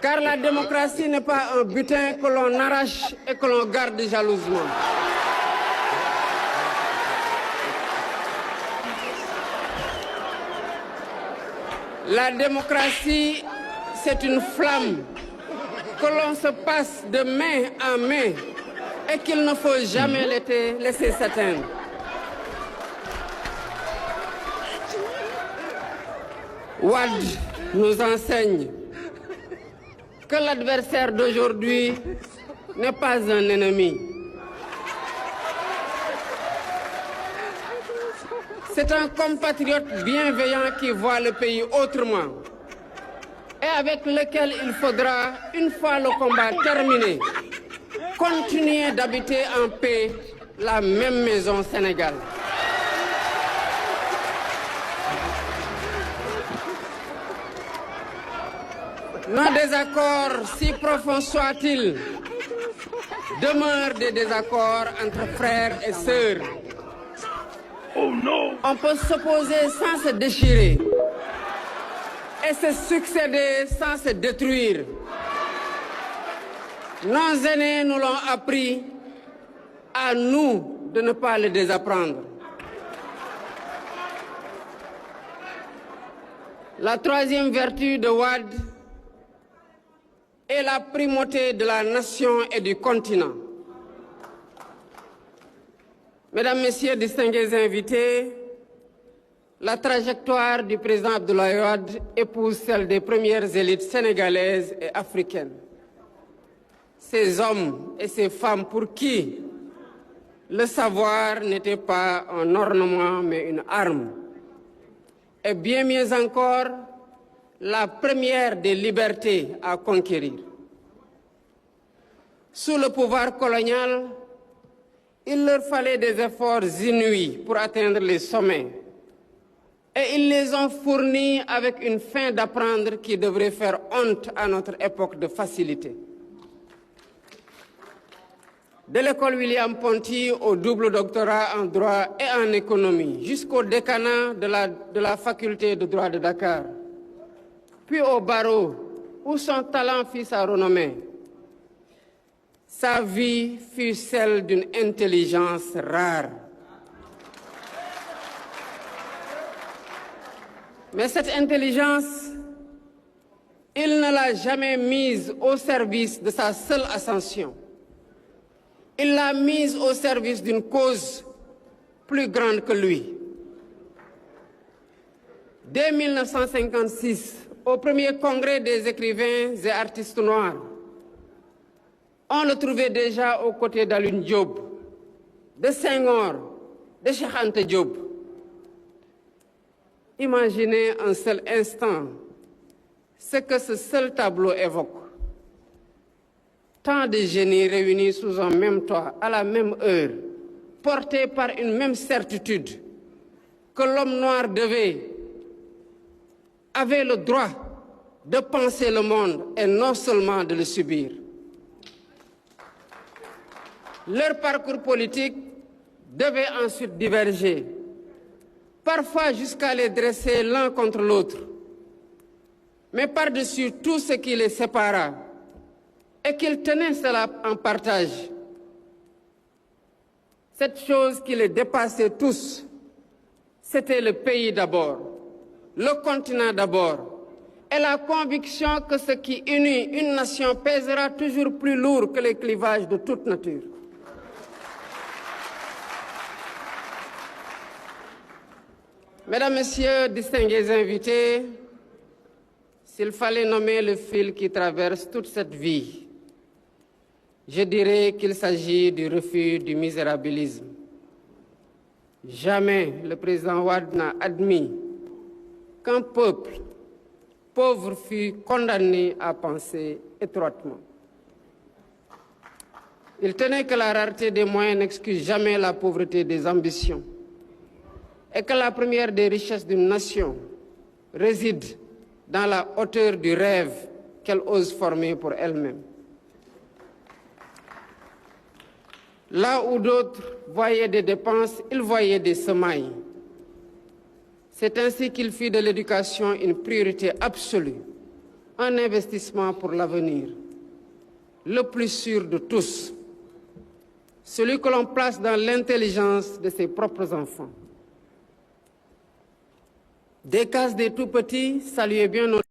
Car la démocratie n'est pas un butin que l'on arrache et que l'on garde jalousement. La démocratie, c'est une flamme que l'on se passe de main en main et qu'il ne faut jamais laisser s'éteindre. Wade nous enseigne que l'adversaire d'aujourd'hui n'est pas un ennemi. C'est un compatriote bienveillant qui voit le pays autrement et avec lequel il faudra, une fois le combat terminé, continuer d'habiter en paix la même maison Sénégal. Nos désaccords, si profonds soient-ils, demeurent des désaccords entre frères et sœurs. Oh non! On peut s'opposer sans se déchirer et se succéder sans se détruire. Nos aînés nous l'ont appris, à nous de ne pas le désapprendre. La troisième vertu de Wade est la primauté de la nation et du continent. Mesdames, Messieurs, distingués invités, la trajectoire du président Abdoulaye Wade épouse celle des premières élites sénégalaises et africaines. Ces hommes et ces femmes pour qui le savoir n'était pas un ornement mais une arme. Et bien mieux encore, la première des libertés à conquérir. Sous le pouvoir colonial, il leur fallait des efforts inouïs pour atteindre les sommets. Et ils les ont fournis avec une faim d'apprendre qui devrait faire honte à notre époque de facilité. De l'école William Ponty au double doctorat en droit et en économie, jusqu'au décanat de la faculté de droit de Dakar, puis au barreau, où son talent fit sa renommée. Sa vie fut celle d'une intelligence rare. Mais cette intelligence, il ne l'a jamais mise au service de sa seule ascension. Il l'a mise au service d'une cause plus grande que lui. Dès 1956, au premier congrès des écrivains et artistes noirs, on le trouvait déjà aux côtés d'Alioune Diop, de Senghor, de Cheikh Anta Diop. Imaginez un seul instant ce que ce seul tableau évoque. Tant de génies réunis sous un même toit, à la même heure, portés par une même certitude, que l'homme noir avait le droit de penser le monde et non seulement de le subir. Leur parcours politique devait ensuite diverger, parfois jusqu'à les dresser l'un contre l'autre. Mais par-dessus tout ce qui les sépara, et qu'ils tenaient cela en partage, cette chose qui les dépassait tous, c'était le pays d'abord, le continent d'abord, et la conviction que ce qui unit une nation pèsera toujours plus lourd que les clivages de toute nature. Mesdames, Messieurs, distingués invités, s'il fallait nommer le fil qui traverse toute cette vie, je dirais qu'il s'agit du refus du misérabilisme. Jamais le président Wade n'a admis qu'un peuple pauvre fût condamné à penser étroitement. Il tenait que la rareté des moyens n'excuse jamais la pauvreté des ambitions et que la première des richesses d'une nation réside dans la hauteur du rêve qu'elle ose former pour elle-même. Là où d'autres voyaient des dépenses, il voyait des semailles. C'est ainsi qu'il fit de l'éducation une priorité absolue, un investissement pour l'avenir, le plus sûr de tous, celui que l'on place dans l'intelligence de ses propres enfants. Des cases des tout-petits, saluez bien nos